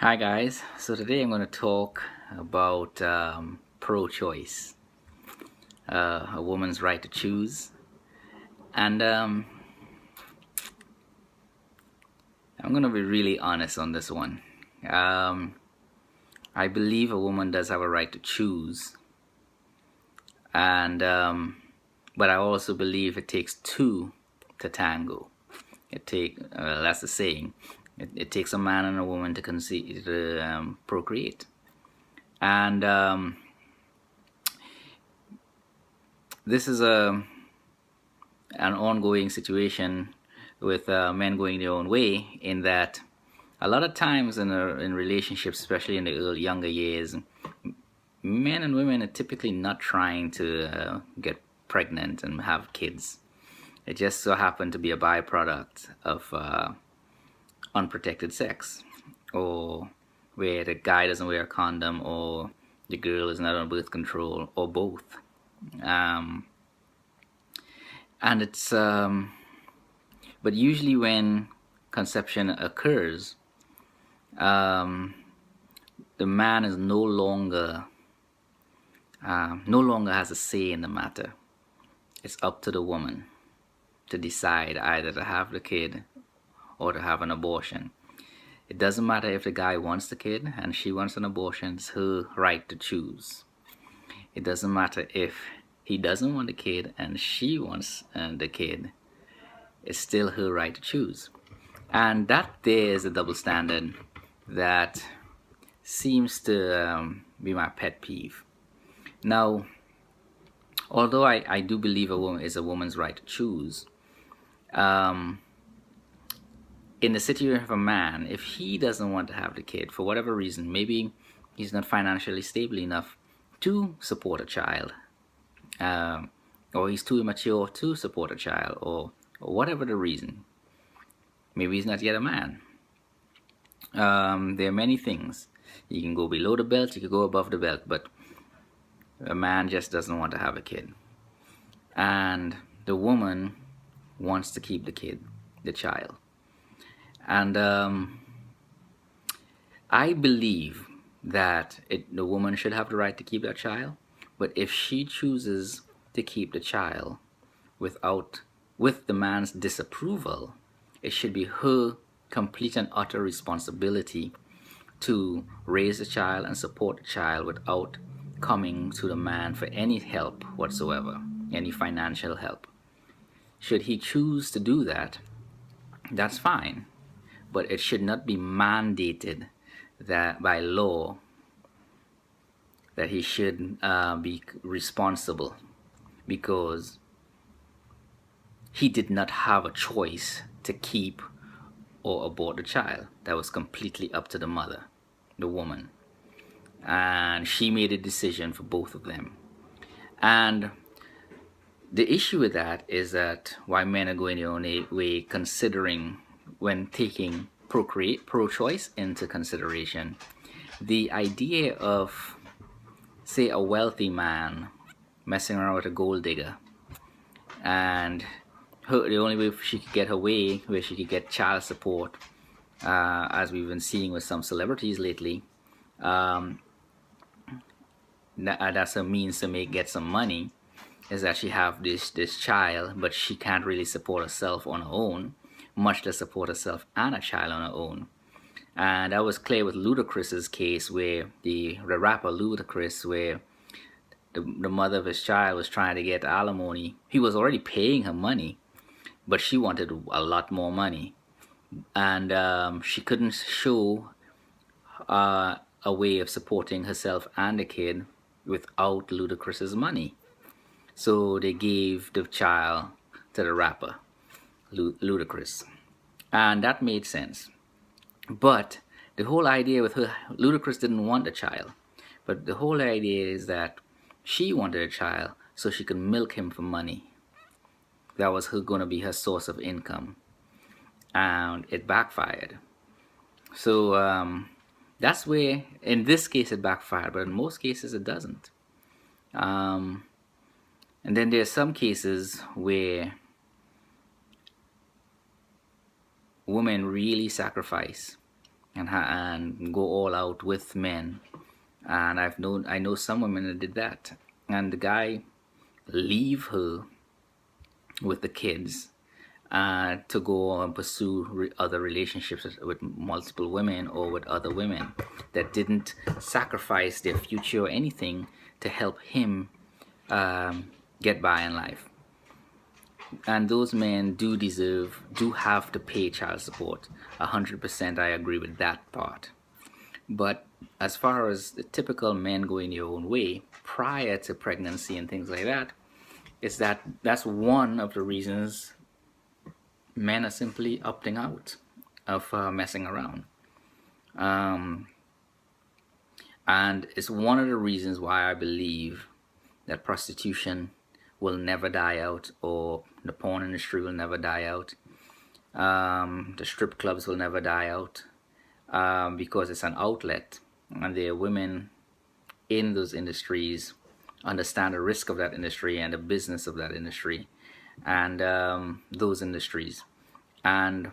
Hi guys, so today I'm going to talk about pro-choice, a woman's right to choose, and I'm going to be really honest on this one. Um, I believe a woman does have a right to choose, and but I also believe it takes two to tango. That's the saying. It takes a man and a woman to conceive, to procreate, and this is an ongoing situation with men going their own way, in that a lot of times in relationships, especially in the younger years, men and women are typically not trying to get pregnant and have kids. It just so happened to be a byproduct of unprotected sex, or where the guy doesn't wear a condom, or the girl is not on birth control, or both. Um, and it's But usually when conception occurs, um, the man is no longer has a say in the matter. It's up to the woman to decide either to have the kid or to have an abortion. It doesn't matter if the guy wants the kid and she wants an abortion. It's her right to choose. It doesn't matter if he doesn't want the kid and she wants the kid. It's still her right to choose. And that there is a double standard that seems to be my pet peeve. Now, although I do believe a woman is a woman's right to choose, um, in the situation of a man, if he doesn't want to have the kid for whatever reason, maybe he's not financially stable enough to support a child, um, or he's too immature to support a child, or whatever the reason, maybe he's not yet a man. There are many things. You can go below the belt, you can go above the belt, but a man just doesn't want to have a kid. And the woman wants to keep the kid, the child. And I believe that the woman should have the right to keep that child, but if she chooses to keep the child with the man's disapproval, it should be her complete and utter responsibility to raise the child and support the child without coming to the man for any help whatsoever, any financial help. Should he choose to do that, that's fine, but it should not be mandated that by law that he should be responsible because he did not have a choice to keep or abort the child. That was completely up to the mother, the woman, and she made a decision for both of them. And the issue with that is that why men are going their own way, considering when taking pro-choice into consideration, the idea of, say, a wealthy man messing around with a gold digger, and the only way she could get her way, where she could get child support, as we've been seeing with some celebrities lately, that's a means to get some money, is that she have this child, but she can't really support herself on her own, much less support herself and a child on her own. And that was clear with Ludacris's case, where the rapper Ludacris, where the mother of his child was trying to get alimony. He was already paying her money, but she wanted a lot more money, and she couldn't show a way of supporting herself and the kid without Ludacris's money. So they gave the child to the rapper, Ludacris. And that made sense. But the whole idea with her, Ludacris didn't want the child. But the whole idea is that she wanted a child so she could milk him for money. That was going to be her source of income. And it backfired. So that's where, in this case, it backfired. But in most cases, it doesn't. And then there are some cases where women really sacrifice and go all out with men. And I know some women that did that, and the guy leave her with the kids to go and pursue other relationships with multiple women or with other women that didn't sacrifice their future or anything to help him get by in life. And those men do have to pay child support. 100%, I agree with that part. But as far as the typical men going your own way prior to pregnancy and things like that, that's one of the reasons men are simply opting out of messing around. And it's one of the reasons why I believe that prostitution will never die out, or the porn industry will never die out. The strip clubs will never die out, because it's an outlet, and the women in those industries understand the risk of that industry and the business of that industry and those industries. And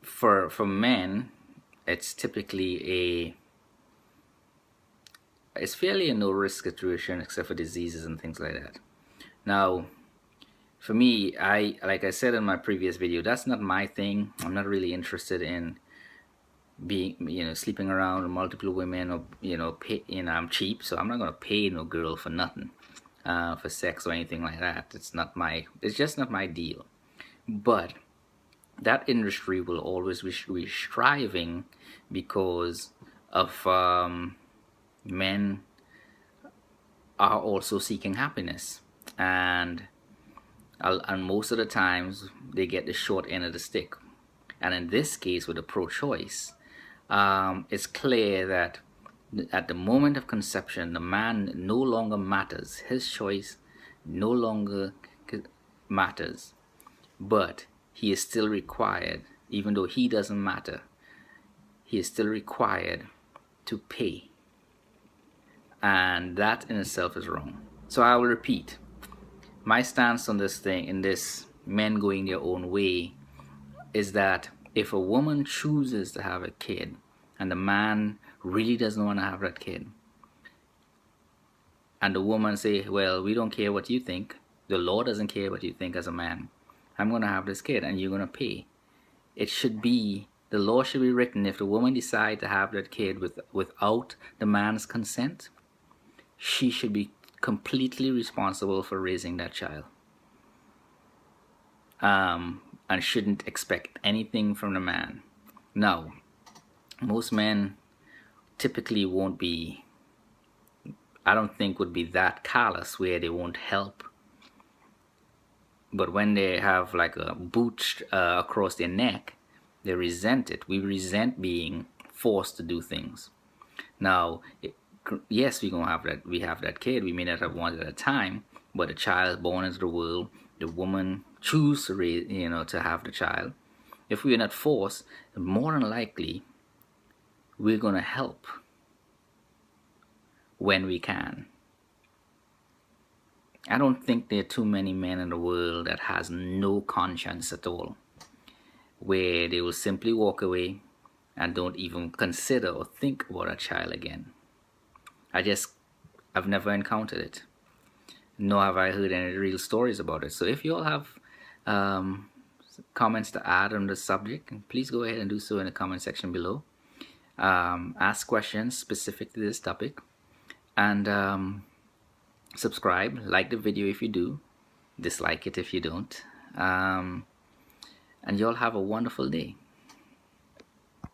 for men, it's typically it's fairly a no risk situation, except for diseases and things like that. Now, for me, like I said in my previous video, that's not my thing. I'm not really interested in being, sleeping around with multiple women, or I'm cheap, so I'm not gonna pay no girl for nothing, for sex or anything like that. It's just not my deal. But that industry will always be striving, because of men are also seeking happiness, and most of the times they get the short end of the stick. And in this case, with the pro-choice, it's clear that at the moment of conception, the man no longer matters. His choice no longer matters, but he is still required, even though he doesn't matter, he is still required to pay. And that in itself is wrong. So I will repeat, my stance on this thing, in this men going their own way, is that if a woman chooses to have a kid and the man really doesn't want to have that kid, and the woman say, well, we don't care what you think, the law doesn't care what you think as a man, I'm going to have this kid and you're going to pay. The law should be written, if the woman decides to have that kid without the man's consent, she should be completely responsible for raising that child, and shouldn't expect anything from the man. Now, most men typically would be that callous where they won't help. But when they have like a boot across their neck, they resent it. We resent being forced to do things. Now, yes, we have that kid. We may not have wanted at a time, but a child is born into the world. The woman chooses to raise, to have the child. If we are not forced, more than likely, we're gonna help when we can. I don't think there are too many men in the world that has no conscience at all, where they will simply walk away and don't even consider or think about a child again. I've never encountered it, nor have I heard any real stories about it. So if you all have comments to add on the subject, please go ahead and do so in the comment section below. Ask questions specific to this topic, and subscribe, like the video if you do, dislike it if you don't, and you all have a wonderful day.